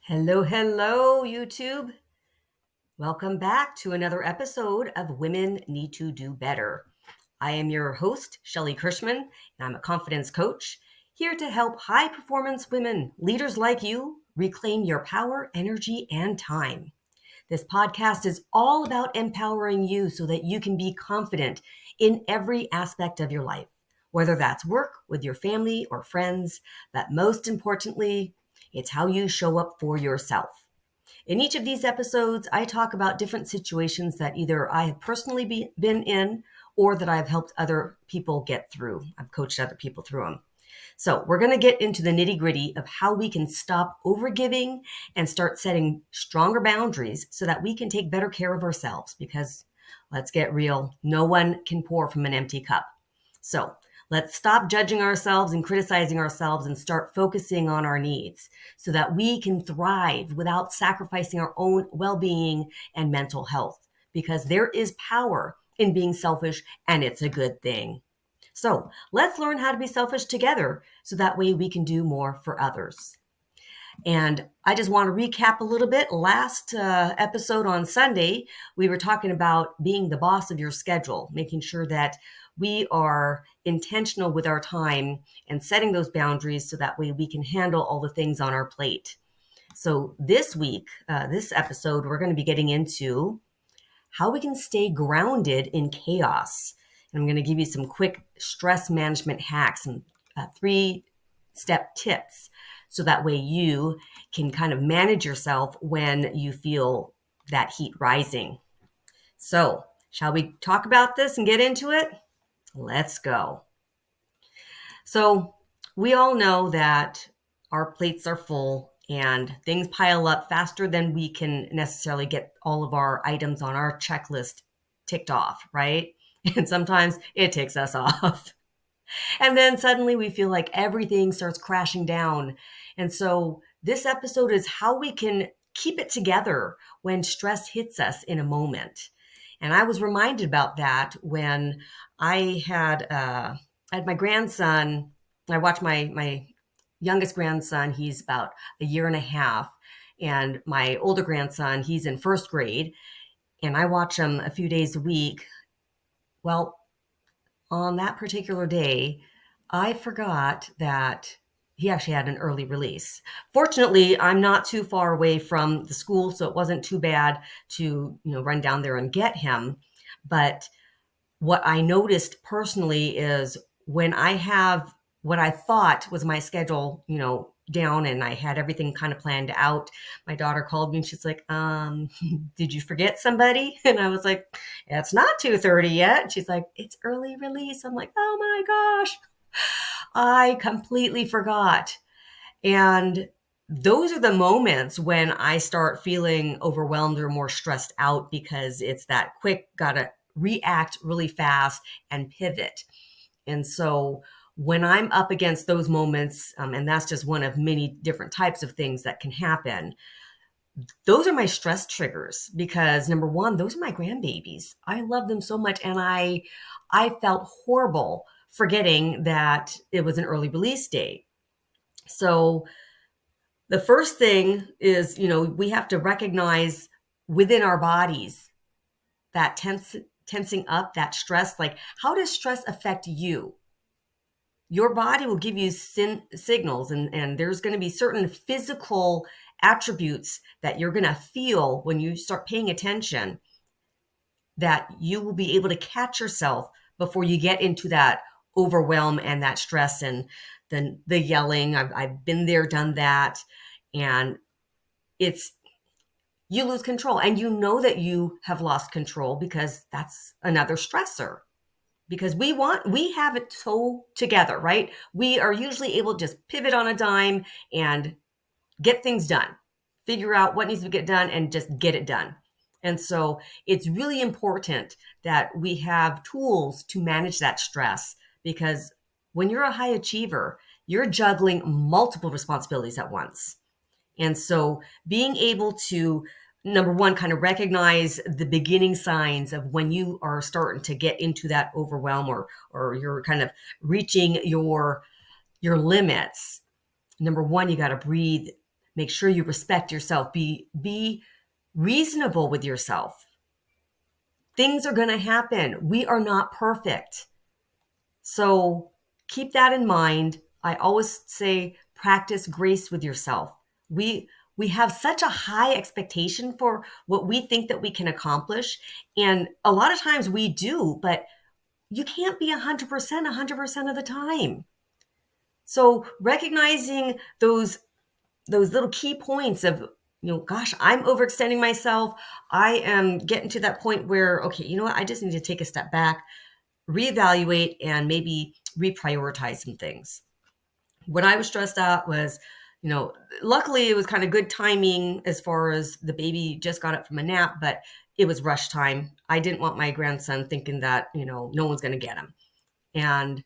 Hello, hello, YouTube. Welcome back to another episode of Women Need to Do Better. I am your host, Shelly Kirschman, and I'm a confidence coach here to help high performance women, leaders like you, reclaim your power, energy, and time. This podcast is all about empowering you so that you can be confident in every aspect of your life, whether that's work, with your family, or friends, but most importantly, it's how you show up for yourself. In each of these episodes, I talk about different situations that either I have personally been in or that I've helped other people get through. I've coached other people through them. So we're going to get into the nitty gritty of how we can stop overgiving and start setting stronger boundaries so that we can take better care of ourselves, because let's get real, no one can pour from an empty cup. So let's stop judging ourselves and criticizing ourselves and start focusing on our needs so that we can thrive without sacrificing our own well-being and mental health, because there is power in being selfish and it's a good thing. So let's learn how to be selfish together so that way we can do more for others. And I just want to recap a little bit. Last episode on Sunday, we were talking about being the boss of your schedule, making sure that we are intentional with our time and setting those boundaries so that way we can handle all the things on our plate. So this week, this episode, we're going to be getting into how we can stay grounded in chaos. And I'm going to give you some quick stress management hacks and 3-step tips so that way you can kind of manage yourself when you feel that heat rising. So, shall we talk about this and get into it? Let's go. So, we all know that our plates are full and things pile up faster than we can necessarily get all of our items on our checklist ticked off, right? And sometimes it ticks us off. And then suddenly we feel like everything starts crashing down. And so this episode is how we can keep it together when stress hits us in a moment. And I was reminded about that when I had my grandson. I watched my youngest grandson. He's about a year and a half. And my older grandson, he's in first grade. And I watch him a few days a week. Well, on that particular day, I forgot that he actually had an early release. Fortunately, I'm not too far away from the school, so it wasn't too bad to, run down there and get him. But what I noticed personally is when I have what I thought was my schedule, down and I had everything kind of planned out, my daughter called me and she's like, did you forget somebody? And I was like, it's not 2:30 yet. She's like, it's early release. I'm like, oh my gosh, I completely forgot. And those are the moments when I start feeling overwhelmed or more stressed out, because it's that quick, gotta react really fast and pivot. And so when I'm up against those moments, and that's just one of many different types of things that can happen, those are my stress triggers, because number one, those are my grandbabies. I love them so much. And I felt horrible forgetting that it was an early release date. So the first thing is, we have to recognize within our bodies that tensing up, that stress. Like, how does stress affect you? Your body will give you signals, and there's going to be certain physical attributes that you're going to feel when you start paying attention, that you will be able to catch yourself before you get into that overwhelm and that stress and then the yelling. I've been there, done that. And you lose control, and you know that you have lost control, because that's another stressor. Because we have it so together, right? We are usually able to just pivot on a dime and get things done, figure out what needs to get done and just get it done. And so it's really important that we have tools to manage that stress, because when you're a high achiever, you're juggling multiple responsibilities at once. And so being able to, number one, kind of recognize the beginning signs of when you are starting to get into that overwhelm, or you're kind of reaching your limits. Number one, you got to breathe, Make sure you respect yourself. Be reasonable with yourself. Things are going to happen. We are not perfect. So keep that in mind. I always say practice grace with yourself. We have such a high expectation for what we think that we can accomplish. And a lot of times we do, but you can't be 100% of the time. So recognizing those little key points of, gosh, I'm overextending myself. I am getting to that point where, okay, you know what? I just need to take a step back, reevaluate, and maybe reprioritize some things. When I was stressed out was, luckily it was kind of good timing as far as the baby just got up from a nap, but it was rush time. I didn't want my grandson thinking that, no one's going to get him. And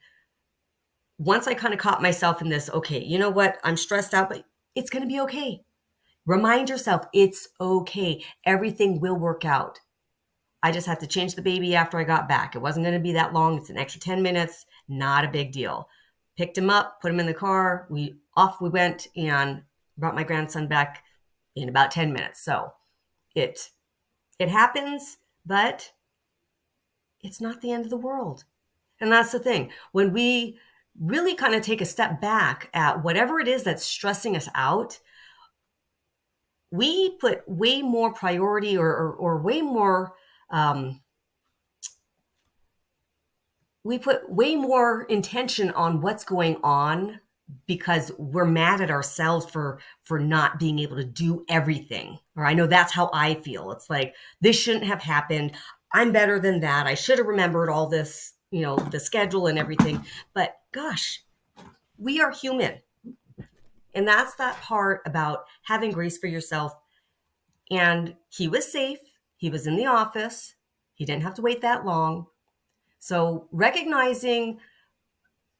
once I kind of caught myself in this, okay, you know what? I'm stressed out, but it's going to be okay. Remind yourself it's okay. Everything will work out. I just had to change the baby after I got back. It wasn't going to be that long. It's an extra 10 minutes. Not a big deal. Picked him up, put him in the car. Off we went and brought my grandson back in about 10 minutes. So it happens, but it's not the end of the world. And that's the thing. When we really kind of take a step back at whatever it is that's stressing us out, we put way more priority or way more, we put way more intention on what's going on because we're mad at ourselves for not being able to do everything. Or I know that's how I feel. It's like, this shouldn't have happened. I'm better than that. I should have remembered all this, the schedule and everything. But gosh, we are human. And that's that part about having grace for yourself. And he was safe. He was in the office. He didn't have to wait that long. So recognizing,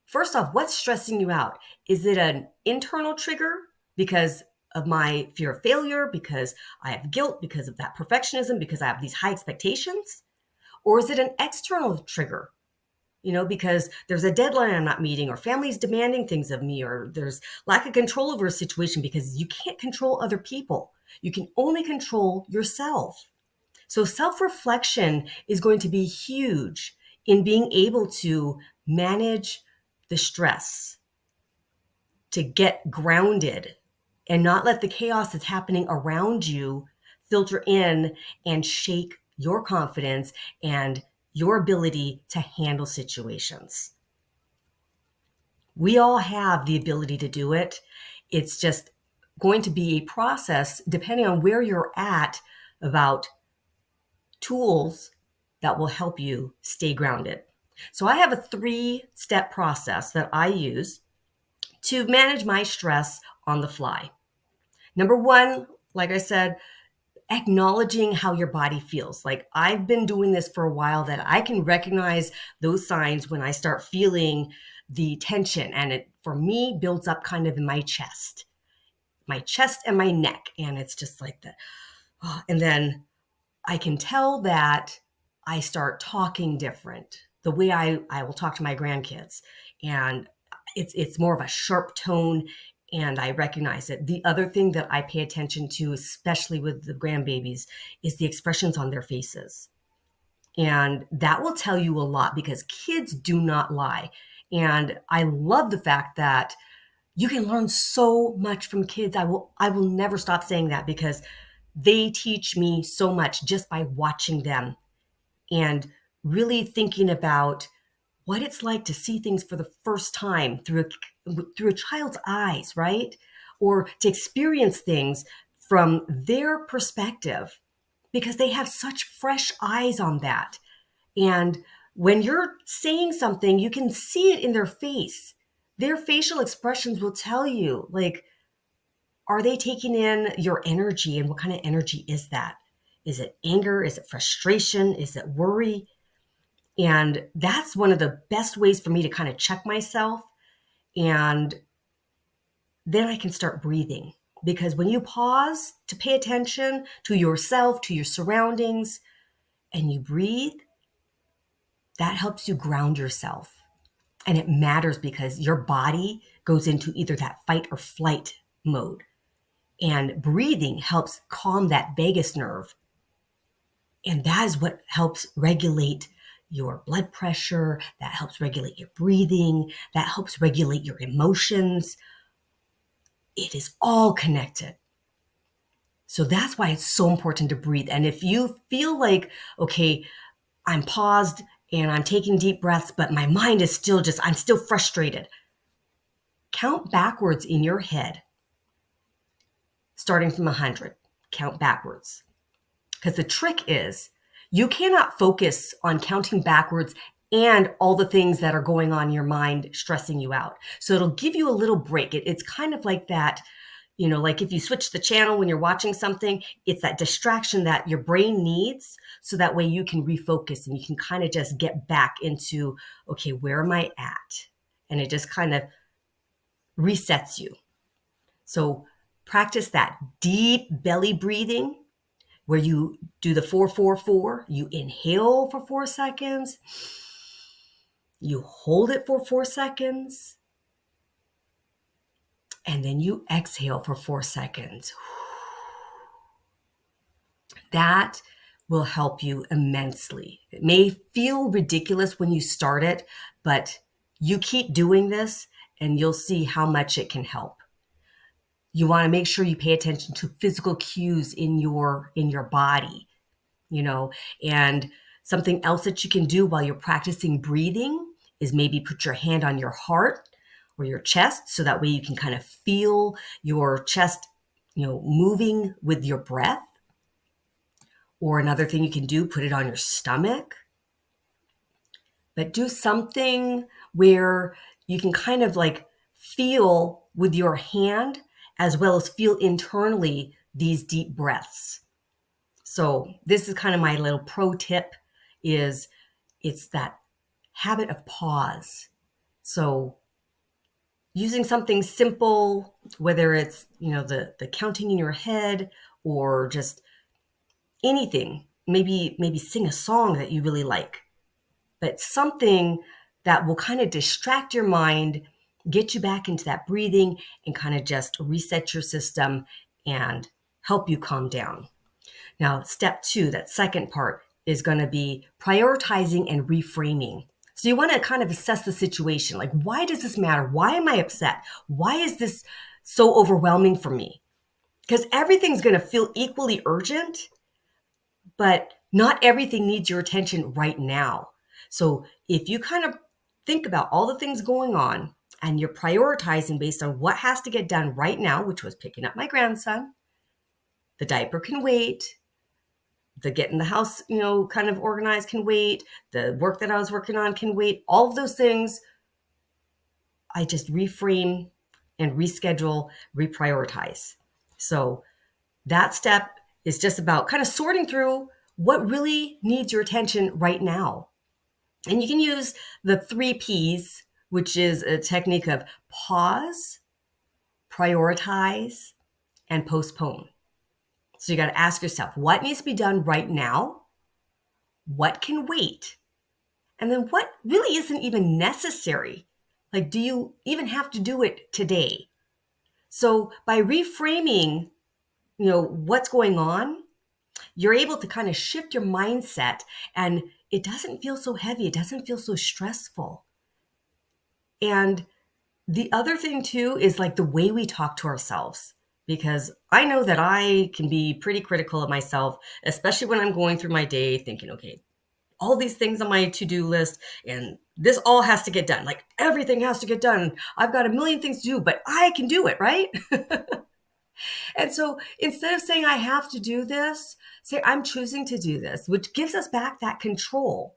first off, what's stressing you out? Is it an internal trigger because of my fear of failure, because I have guilt, because of that perfectionism, because I have these high expectations? Or is it an external trigger? Because there's a deadline I'm not meeting, or family's demanding things of me, or there's lack of control over a situation because you can't control other people. You can only control yourself. So self-reflection is going to be huge in being able to manage the stress, to get grounded and not let the chaos that's happening around you filter in and shake your confidence and your ability to handle situations. We all have the ability to do it. It's just going to be a process depending on where you're at about tools that will help you stay grounded. So I have a 3-step process that I use to manage my stress on the fly. Number 1, like I said, acknowledging how your body feels. Like, I've been doing this for a while, that I can recognize those signs when I start feeling the tension, and it, for me, builds up kind of in my chest and my neck. And it's just like that. And then I can tell that I start talking different, the way I will talk to my grandkids. And it's more of a sharp tone, and I recognize it. The other thing that I pay attention to, especially with the grandbabies, is the expressions on their faces. And that will tell you a lot, because kids do not lie. And I love the fact that you can learn so much from kids. I will never stop saying that, because they teach me so much just by watching them and really thinking about what it's like to see things for the first time through a child's eyes, right? Or to experience things from their perspective, because they have such fresh eyes on that. And when you're saying something, you can see it in their face. Their facial expressions will tell you, like, are they taking in your energy, and what kind of energy is that? Is it anger? Is it frustration? Is it worry? And that's one of the best ways for me to kind of check myself. And then I can start breathing, because when you pause to pay attention to yourself, to your surroundings, and you breathe, that helps you ground yourself. And it matters, because your body goes into either that fight or flight mode. And breathing helps calm that vagus nerve. And that is what helps regulate your blood pressure, that helps regulate your breathing, that helps regulate your emotions. It is all connected. So that's why it's so important to breathe. And if you feel like, okay, I'm paused and I'm taking deep breaths, but my mind is still I'm still frustrated, count backwards in your head, starting from 100. Count backwards. Because the trick is you cannot focus on counting backwards and all the things that are going on in your mind stressing you out. So it'll give you a little break. It's kind of like that, like if you switch the channel when you're watching something, it's that distraction that your brain needs. So that way you can refocus and you can kind of just get back into, okay, where am I at? And it just kind of resets you. So practice that deep belly breathing, where you do the 4-4-4. You inhale for 4 seconds. You hold it for 4 seconds. And then you exhale for 4 seconds. That will help you immensely. It may feel ridiculous when you start it, but you keep doing this and you'll see how much it can help. You want to make sure you pay attention to physical cues in your body. And something else that you can do while you're practicing breathing is maybe put your hand on your heart or your chest, so that way you can kind of feel your chest, moving with your breath. Or another thing you can do, put it on your stomach. But do something where you can kind of like feel with your hand as well as feel internally these deep breaths. So this is kind of my little pro tip, is it's that habit of pause. So using something simple, whether it's, the counting in your head or just anything, maybe sing a song that you really like, but something that will kind of distract your mind, get you back into that breathing and kind of just reset your system and help you calm down. Now, step 2, that second part, is going to be prioritizing and reframing. So you want to kind of assess the situation. Like, why does this matter? Why am I upset? Why is this so overwhelming for me? Because everything's going to feel equally urgent, but not everything needs your attention right now. So if you kind of think about all the things going on and you're prioritizing based on what has to get done right now, which was picking up my grandson, the diaper can wait, the getting the house, kind of organized can wait, the work that I was working on can wait, all of those things, I just reframe and reschedule, reprioritize. So that step is just about kind of sorting through what really needs your attention right now. And you can use the 3 Ps, which is a technique of pause, prioritize, and postpone. So you got to ask yourself, what needs to be done right now? What can wait? And then what really isn't even necessary? Like, do you even have to do it today? So by reframing, what's going on, you're able to kind of shift your mindset and it doesn't feel so heavy. It doesn't feel so stressful. And the other thing too is like the way we talk to ourselves, because I know that I can be pretty critical of myself, especially when I'm going through my day thinking, okay, all these things on my to-do list and this all has to get done. Like everything has to get done. I've got a million things to do, but I can do it, right? And so instead of saying I have to do this, say I'm choosing to do this, which gives us back that control.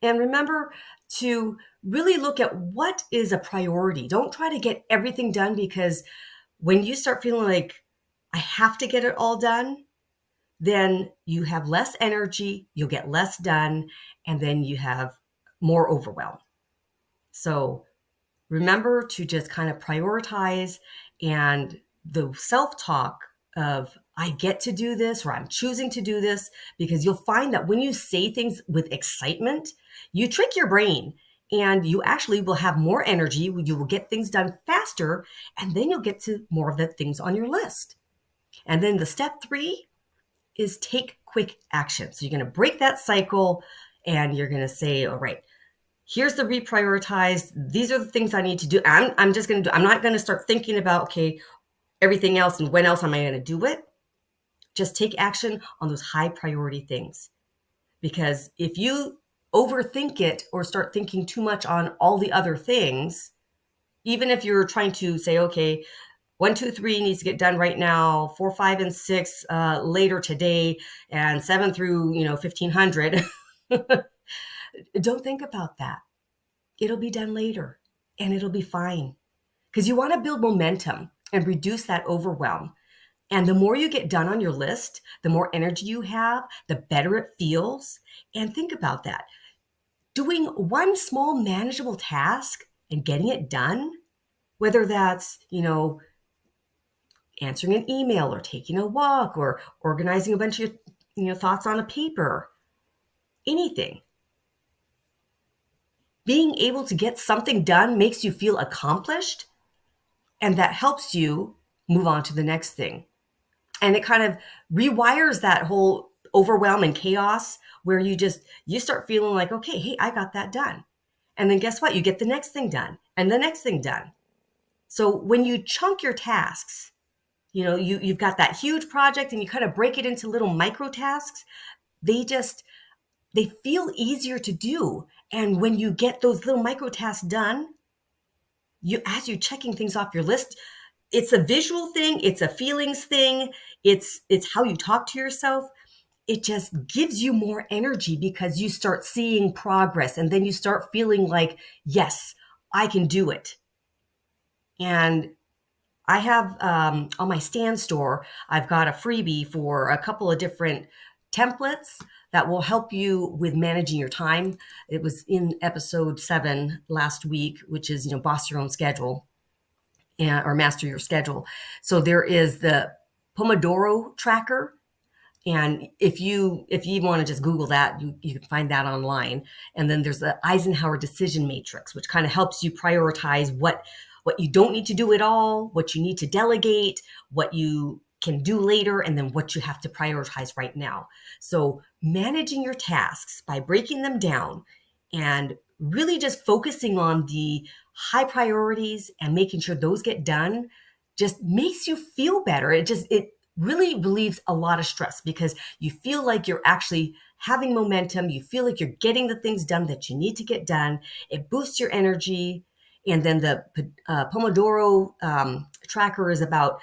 And remember to really look at what is a priority. Don't try to get everything done, because when you start feeling like I have to get it all done, then you have less energy, you'll get less done, and then you have more overwhelm. So remember to just kind of prioritize, and the self-talk of I get to do this or I'm choosing to do this, because you'll find that when you say things with excitement, you trick your brain and you actually will have more energy. You will get things done faster, and then you'll get to more of the things on your list. And then the step 3 is take quick action. So you're going to break that cycle and you're going to say, all right, here's the reprioritize. These are the things I need to do. I'm just going to do, I'm not going to start thinking about, okay, everything else and when else am I going to do it? Just take action on those high priority things. Because if you overthink it or start thinking too much on all the other things, even if you're trying to say, okay, 1, 2, 3 needs to get done right now, 4, 5, and 6 later today, and 7 through 1500. Don't think about that. It'll be done later and it'll be fine, because you want to build momentum and reduce that overwhelm. And the more you get done on your list, the more energy you have, the better it feels. And think about that. Doing one small manageable task and getting it done, whether that's, answering an email or taking a walk or organizing a bunch of thoughts on a paper, anything. Being able to get something done makes you feel accomplished, and that helps you move on to the next thing. And it kind of rewires that whole overwhelm and chaos where you start feeling like, okay, hey, I got that done. And then guess what? You get the next thing done and the next thing done. So when you chunk your tasks, you've got that huge project and you kind of break it into little micro tasks. They feel easier to do. And when you get those little micro tasks done, as you're checking things off your list, it's a visual thing, it's a feelings thing, it's how you talk to yourself. It just gives you more energy because you start seeing progress, and then you start feeling like, yes, I can do it. And I have on my Stand store, I've got a freebie for a couple of different templates that will help you with managing your time. It was in episode 7 last week, which is, boss your own schedule or master your schedule. So there is the Pomodoro tracker. And if you want to just Google that, you can find that online. And then there's the Eisenhower decision matrix, which kind of helps you prioritize what you don't need to do at all, what you need to delegate, what you can do later, and then what you have to prioritize right now. So managing your tasks by breaking them down and really just focusing on the high priorities and making sure those get done just makes you feel better. It really relieves a lot of stress because you feel like you're actually having momentum. You feel like you're getting the things done that you need to get done. It boosts your energy. And then the Pomodoro tracker is about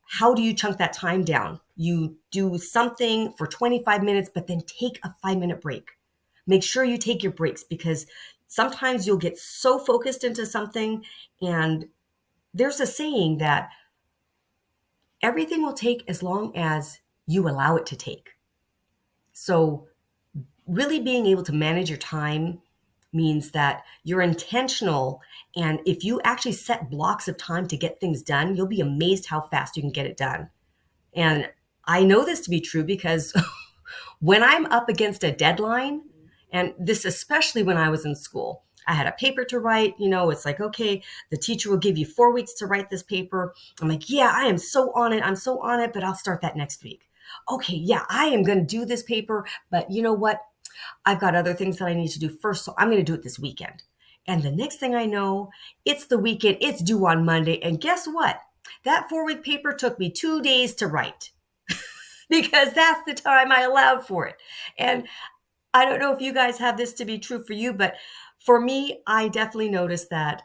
how do you chunk that time down? You do something for 25 minutes, but then take a 5-minute break. Make sure you take your breaks because sometimes you'll get so focused into something. And there's a saying that everything will take as long as you allow it to take. So really being able to manage your time means that you're intentional. And if you actually set blocks of time to get things done, you'll be amazed how fast you can get it done. And I know this to be true because when I'm up against a deadline, and this especially when I was in school, I had a paper to write, it's like, okay, the teacher will give you 4 weeks to write this paper. I'm like, yeah, I am so on it. I'm so on it, but I'll start that next week. Okay, yeah, I am going to do this paper, but you know what? I've got other things that I need to do first, so I'm going to do it this weekend. And the next thing I know, it's the weekend, it's due on Monday, and guess what? That 4-week paper took me 2 days to write because that's the time I allowed for it. And I don't know if you guys have this to be true for you, but for me, I definitely noticed that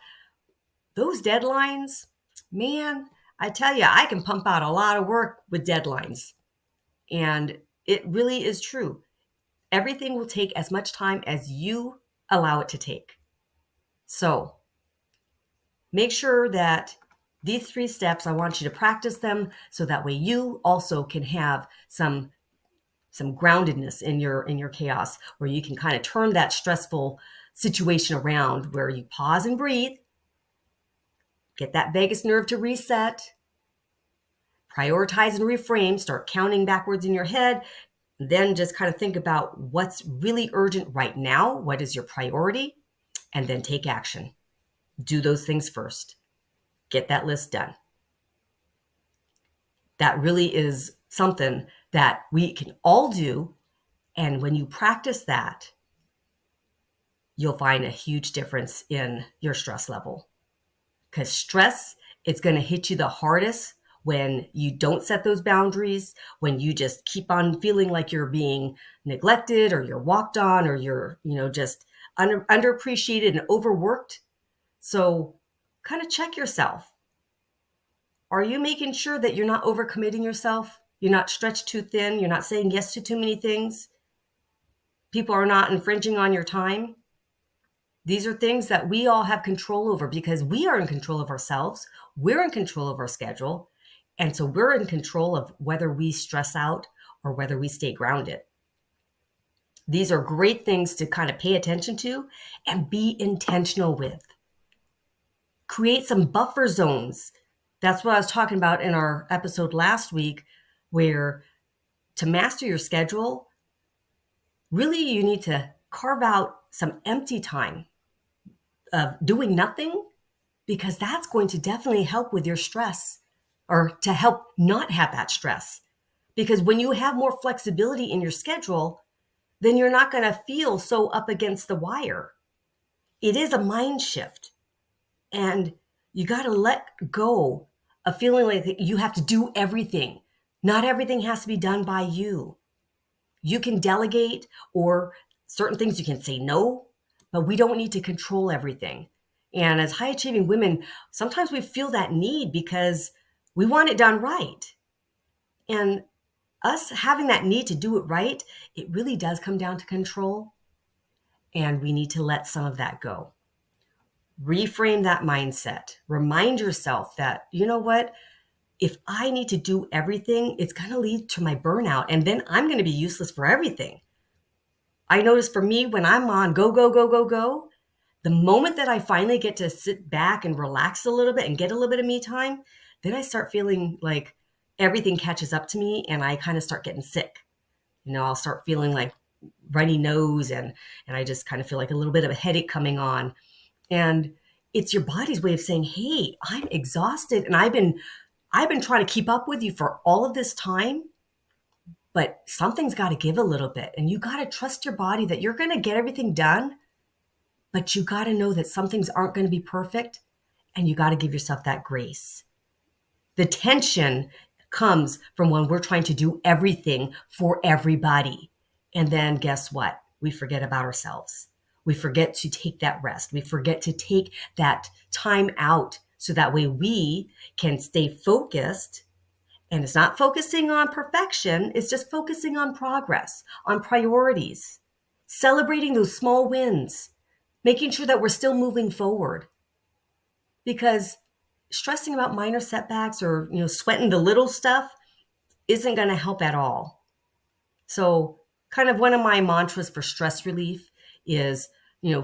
those deadlines, man, I tell you, I can pump out a lot of work with deadlines. And it really is true. Everything will take as much time as you allow it to take. So make sure that these 3 steps, I want you to practice them so that way you also can have some groundedness in your chaos, where you can kind of turn that stressful situation around, where you pause and breathe, get that vagus nerve to reset, prioritize and reframe, start counting backwards in your head, then just kind of think about what's really urgent right now, what is your priority, and then take action. Do those things first. Get that list done. that really is something that we can all do. And when you practice that, you'll find a huge difference in your stress level. Because stress, it's going to hit you the hardest when you don't set those boundaries, when you just keep on feeling like you're being neglected or you're walked on or you're, just underappreciated and overworked. So kind of check yourself. Are you making sure that you're not overcommitting yourself? You're not stretched too thin. You're not saying yes to too many things. People are not infringing on your time. These are things that we all have control over because we are in control of ourselves. We're in control of our schedule. And so we're in control of whether we stress out or whether we stay grounded. These are great things to kind of pay attention to and be intentional with. Create some buffer zones. That's what I was talking about in our episode last week, where to master your schedule, really you need to carve out some empty time of doing nothing, because that's going to definitely help with your stress, or to help not have that stress. Because when you have more flexibility in your schedule, then you're not going to feel so up against the wire. It is a mind shift. And you got to let go of feeling like you have to do everything. Not everything has to be done by you. You can delegate, or certain things you can say no, but we don't need to control everything. And as high achieving women, sometimes we feel that need because we want it done right. And us having that need to do it right, it really does come down to control. And we need to let some of that go. Reframe that mindset. Remind yourself that, you know what? If I need to do everything, it's going to lead to my burnout. And then I'm going to be useless for everything. I notice for me, when I'm on go, go, go, go, go, the moment that I finally get to sit back and relax a little bit and get a little bit of me time, then I start feeling like everything catches up to me and I kind of start getting sick. I'll start feeling like runny nose and I just kind of feel like a little bit of a headache coming on. And it's your body's way of saying, hey, I'm exhausted. And I've been trying to keep up with you for all of this time, but something's got to give a little bit. And you got to trust your body that you're going to get everything done, but you got to know that some things aren't going to be perfect, and you got to give yourself that grace. The tension comes from when we're trying to do everything for everybody. And then guess what? We forget about ourselves. We forget to take that rest. We forget to take that time out so that way we can stay focused. And it's not focusing on perfection. It's just focusing on progress, on priorities, celebrating those small wins, making sure that we're still moving forward. Because stressing about minor setbacks or, sweating the little stuff isn't going to help at all. So kind of one of my mantras for stress relief is,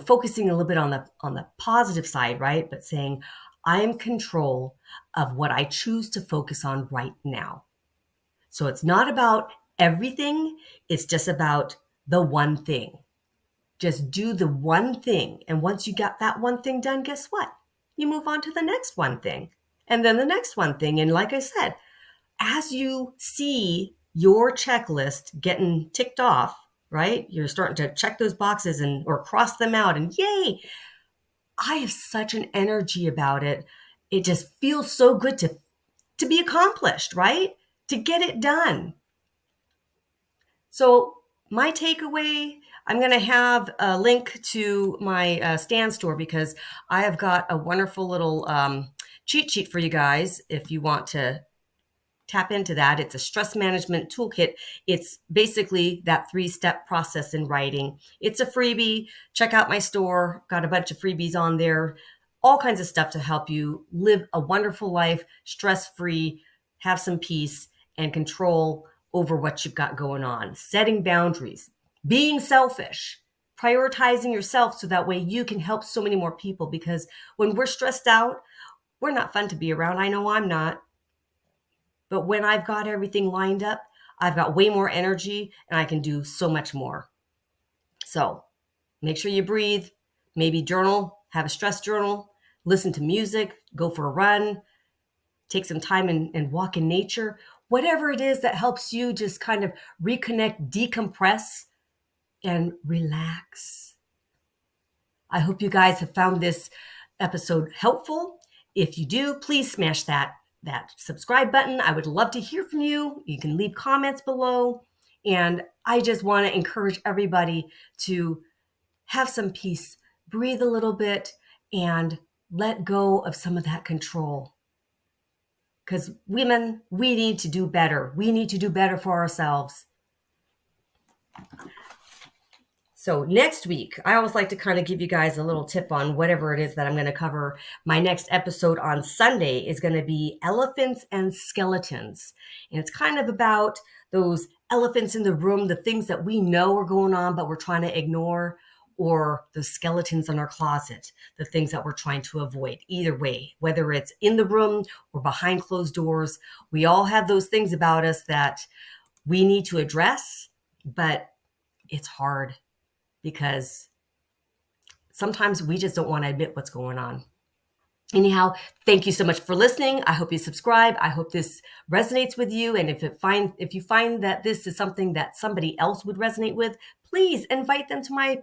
focusing a little bit on the positive side, right? But saying, I am in control of what I choose to focus on right now. So it's not about everything. It's just about the one thing. Just do the one thing. And once you got that one thing done, guess what? You move on to the next one thing and then the next one thing. And like I said, as you see your checklist getting ticked off, right? You're starting to check those boxes or cross them out, and yay, I have such an energy about it. It just feels so good to be accomplished, right? To get it done. So my takeaway, I'm going to have a link to my Stan store because I have got a wonderful little cheat sheet for you guys if you want to tap into that. It's a stress management toolkit. It's basically that 3-step process in writing. It's a freebie. Check out my store. Got a bunch of freebies on there. All kinds of stuff to help you live a wonderful life, stress-free, have some peace, and control over what you've got going on. Setting boundaries, being selfish, prioritizing yourself so that way you can help so many more people, because when we're stressed out, we're not fun to be around. I know I'm not. But when I've got everything lined up, I've got way more energy and I can do so much more. So make sure you breathe, maybe journal, have a stress journal, listen to music, go for a run, take some time and walk in nature. whatever it is that helps you just kind of reconnect, decompress, and relax. I hope you guys have found this episode helpful. If you do, please smash that subscribe button. I would love to hear from you. You can leave comments below. And I just want to encourage everybody to have some peace, breathe a little bit, and let go of some of that control. Because women, we need to do better. We need to do better for ourselves. So next week, I always like to kind of give you guys a little tip on whatever it is that I'm going to cover. My next episode on Sunday is going to be elephants and skeletons. And it's kind of about those elephants in the room, the things that we know are going on, but we're trying to ignore, or the skeletons in our closet, the things that we're trying to avoid. Either way, whether it's in the room or behind closed doors, we all have those things about us that we need to address, but it's hard because sometimes we just don't want to admit what's going on. Anyhow, thank you so much for listening. I hope you subscribe. I hope this resonates with you. And if you find that this is something that somebody else would resonate with, please invite them to my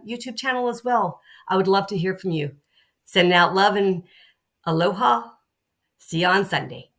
YouTube channel as well. I would love to hear from you. Sending out love and aloha. See you on Sunday.